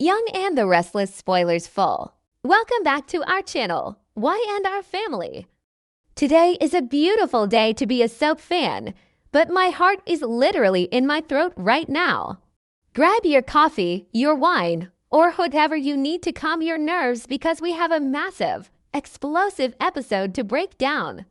Young and the Restless Spoilers full. Welcome back to our channel, Y&R Family. Today is a beautiful day to be a soap fan, but my heart is literally in my throat right now. Grab your coffee, your wine, or whatever you need to calm your nerves because we have a massive, explosive episode to break down.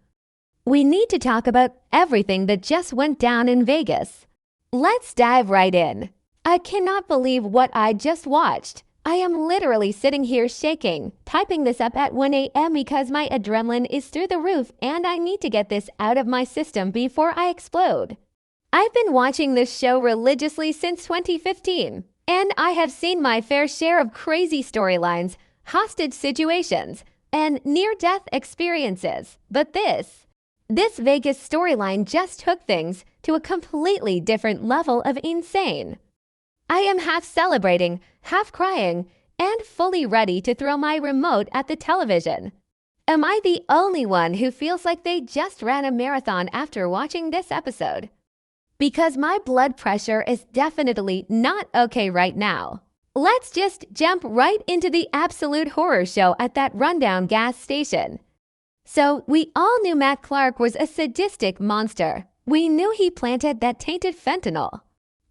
We need to talk about everything that just went down in Vegas. Let's dive right in. I cannot believe what I just watched. I am literally sitting here shaking, typing this up at 1 a.m. because my adrenaline is through the roof and I need to get this out of my system before I explode. I've been watching this show religiously since 2015, and I have seen my fair share of crazy storylines, hostage situations, and near-death experiences. But this Vegas storyline just took things to a completely different level of insane. I am half celebrating, half crying, and fully ready to throw my remote at the television. Am I the only one who feels like they just ran a marathon after watching this episode? Because my blood pressure is definitely not okay right now. Let's just jump right into the absolute horror show at that rundown gas station. So, we all knew Matt Clark was a sadistic monster. We knew he planted that tainted fentanyl.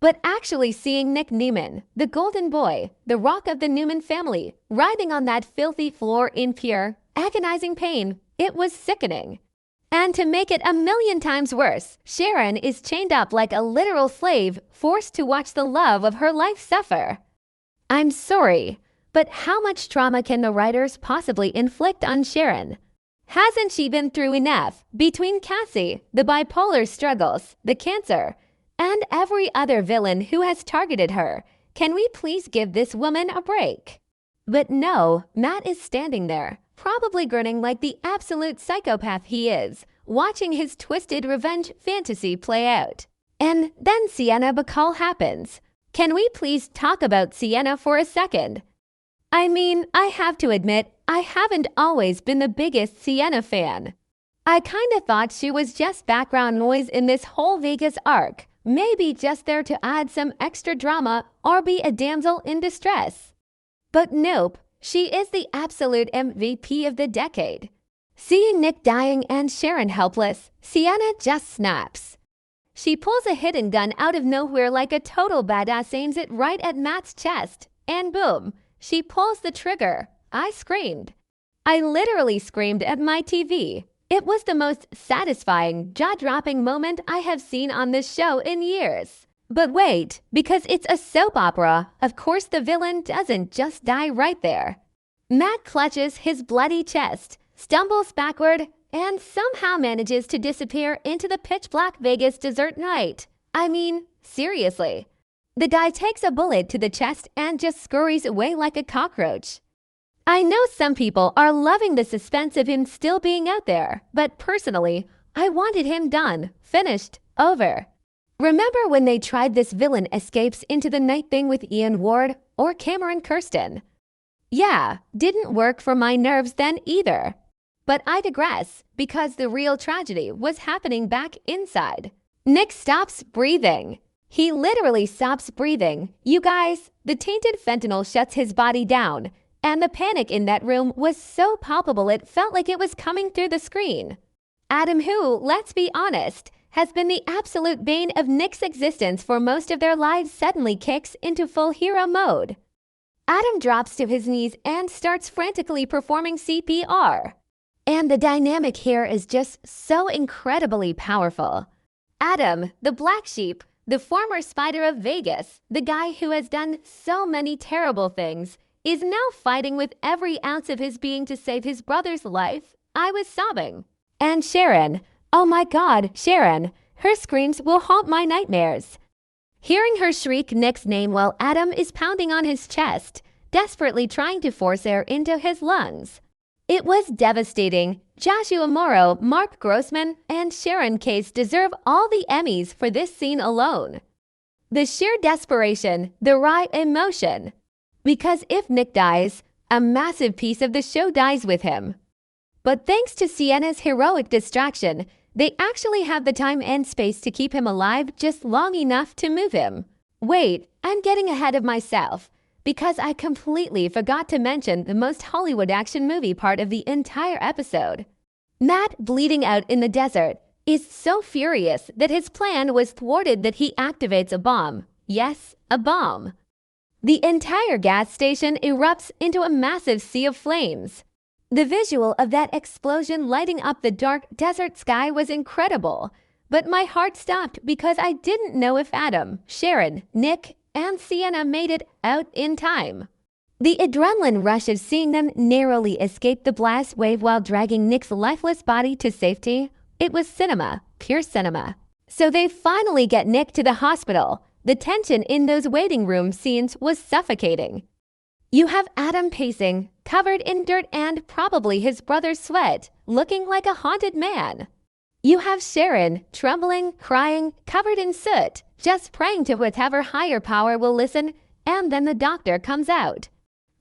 But actually seeing Nick Newman, the golden boy, the rock of the Newman family, writhing on that filthy floor in pure, agonizing pain, it was sickening. And to make it a million times worse, Sharon is chained up like a literal slave, forced to watch the love of her life suffer. I'm sorry, but how much trauma can the writers possibly inflict on Sharon? Hasn't she been through enough between Cassie, the bipolar struggles, the cancer, and every other villain who has targeted her? Can we please give this woman a break? But no, Matt is standing there, probably grinning like the absolute psychopath he is, watching his twisted revenge fantasy play out. And then Sienna Bacall happens. Can we please talk about Sienna for a second? I mean, I have to admit, I haven't always been the biggest Sienna fan. I kinda thought she was just background noise in this whole Vegas arc. Maybe just there to add some extra drama or be a damsel in distress. But nope, she is the absolute MVP of the decade. Seeing Nick dying and Sharon helpless, Sienna just snaps. She pulls a hidden gun out of nowhere like a total badass, aims it right at Matt's chest, and boom, she pulls the trigger. I screamed. I literally screamed at my TV. It was the most satisfying, jaw-dropping moment I have seen on this show in years. But wait, because it's a soap opera, of course the villain doesn't just die right there. Matt clutches his bloody chest, stumbles backward, and somehow manages to disappear into the pitch-black Vegas desert night. I mean, seriously. The guy takes a bullet to the chest and just scurries away like a cockroach. I know some people are loving the suspense of him still being out there, but personally, I wanted him done, finished, over. Remember when they tried this villain escapes into the night thing with Ian Ward or Cameron Kirsten? Yeah, didn't work for my nerves then either. But I digress, because the real tragedy was happening back inside. Nick stops breathing. He literally stops breathing. You guys, the tainted fentanyl shuts his body down. And the panic in that room was so palpable it felt like it was coming through the screen. Adam, who, let's be honest, has been the absolute bane of Nick's existence for most of their lives, suddenly kicks into full hero mode. Adam drops to his knees and starts frantically performing CPR. And the dynamic here is just so incredibly powerful. Adam, the black sheep, the former spider of Vegas, the guy who has done so many terrible things, is now fighting with every ounce of his being to save his brother's life. I was sobbing. And Sharon, oh my God, Sharon, her screams will haunt my nightmares. Hearing her shriek Nick's name while Adam is pounding on his chest, desperately trying to force air into his lungs. It was devastating. Joshua Morrow, Mark Grossman, and Sharon Case deserve all the Emmys for this scene alone. The sheer desperation, the raw emotion. Because if Nick dies, a massive piece of the show dies with him. But thanks to Sienna's heroic distraction, they actually have the time and space to keep him alive just long enough to move him. Wait, I'm getting ahead of myself. because I completely forgot to mention the most Hollywood action movie part of the entire episode. Matt, bleeding out in the desert, is so furious that his plan was thwarted that he activates a bomb. Yes, a bomb. The entire gas station erupts into a massive sea of flames. The visual of that explosion lighting up the dark desert sky was incredible, but my heart stopped because I didn't know if Adam, Sharon, Nick, and Sienna made it out in time. The adrenaline rush of seeing them narrowly escape the blast wave while dragging Nick's lifeless body to safety, it was cinema, pure cinema. So they finally get Nick to the hospital. The tension in those waiting room scenes was suffocating. You have Adam pacing, covered in dirt and probably his brother's sweat, looking like a haunted man. You have Sharon, trembling, crying, covered in soot, just praying to whatever higher power will listen, and then the doctor comes out.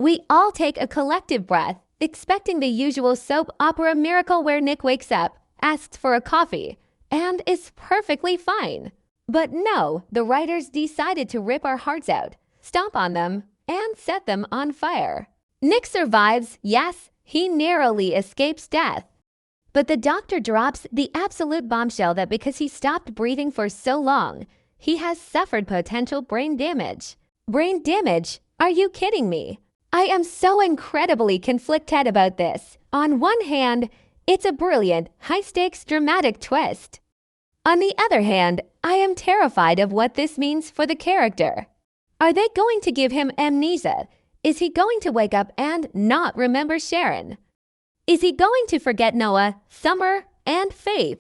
We all take a collective breath, expecting the usual soap opera miracle where Nick wakes up, asks for a coffee, and is perfectly fine. But no, the writers decided to rip our hearts out, stomp on them, and set them on fire. Nick survives, yes, he narrowly escapes death. But the doctor drops the absolute bombshell that because he stopped breathing for so long, he has suffered potential brain damage. Brain damage? Are you kidding me? I am so incredibly conflicted about this. On one hand, it's a brilliant, high-stakes, dramatic twist. On the other hand, I am terrified of what this means for the character. Are they going to give him amnesia? Is he going to wake up and not remember Sharon? Is he going to forget Noah, Summer, and Faith?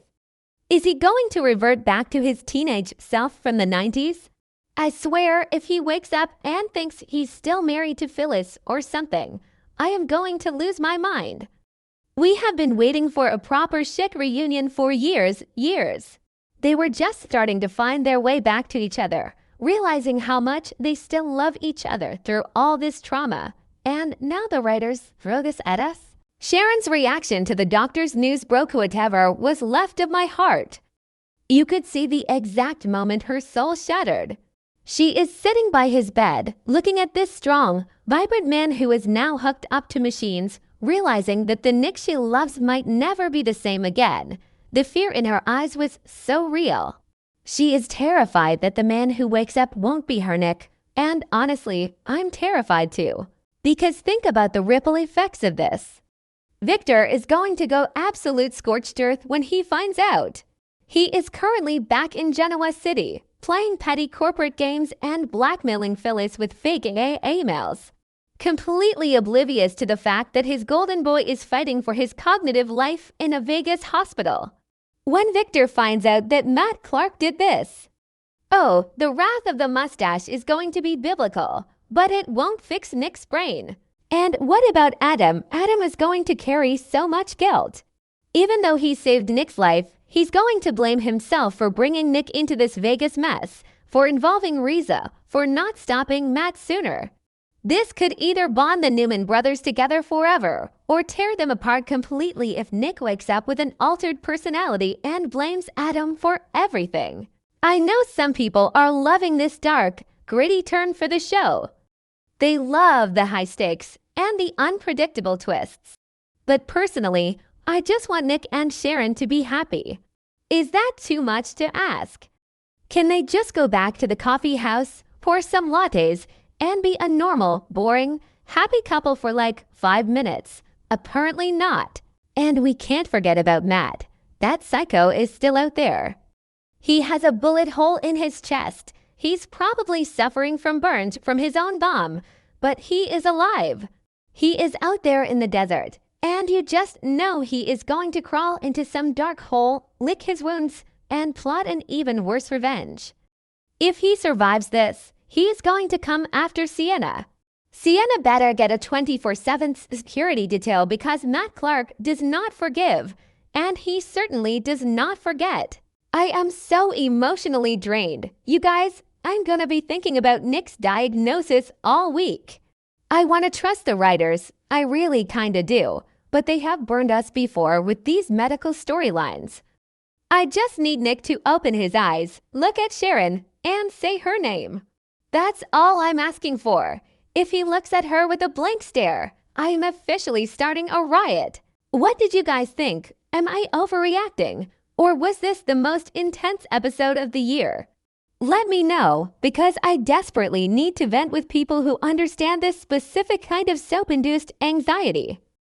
Is he going to revert back to his teenage self from the 90s? I swear, if he wakes up and thinks he's still married to Phyllis or something, I am going to lose my mind. We have been waiting for a proper chic reunion for years. They were just starting to find their way back to each other, realizing how much they still love each other through all this trauma. And now the writers throw this at us? Sharon's reaction to the doctor's news broke whatever was left of my heart. You could see the exact moment her soul shattered. She is sitting by his bed, looking at this strong, vibrant man who is now hooked up to machines, realizing that the Nick she loves might never be the same again. The fear in her eyes was so real. She is terrified that the man who wakes up won't be her Nick, and honestly, I'm terrified too. Because think about the ripple effects of this. Victor is going to go absolute scorched earth when he finds out. He is currently back in Genoa City, playing petty corporate games and blackmailing Phyllis with fake emails, completely oblivious to the fact that his golden boy is fighting for his cognitive life in a Vegas hospital. When Victor finds out that Matt Clark did this, oh, the wrath of the mustache is going to be biblical, but it won't fix Nick's brain. And what about Adam? Adam is going to carry so much guilt. Even though he saved Nick's life, he's going to blame himself for bringing Nick into this Vegas mess, for involving Riza, for not stopping Matt sooner. This could either bond the Newman brothers together forever, or tear them apart completely if Nick wakes up with an altered personality and blames Adam for everything. I know some people are loving this dark, gritty turn for the show. They love the high stakes and the unpredictable twists. But personally, I just want Nick and Sharon to be happy. Is that too much to ask? Can they just go back to the coffee house, pour some lattes, and be a normal, boring, happy couple for like 5 minutes? Apparently not. And we can't forget about Matt. That psycho is still out there. He has a bullet hole in his chest. He's probably suffering from burns from his own bomb, but he is alive. He is out there in the desert, and you just know he is going to crawl into some dark hole, lick his wounds, and plot an even worse revenge. If he survives this, he is going to come after Sienna. Sienna better get a 24/7 security detail because Matt Clark does not forgive, and he certainly does not forget. I am so emotionally drained. You guys, I'm gonna be thinking about Nick's diagnosis all week. I want to trust the writers, I really kinda do, but they have burned us before with these medical storylines. I just need Nick to open his eyes, look at Sharon, and say her name. That's all I'm asking for. If he looks at her with a blank stare, I am officially starting a riot. What did you guys think? Am I overreacting? Or was this the most intense episode of the year? Let me know, because I desperately need to vent with people who understand this specific kind of soap-induced anxiety.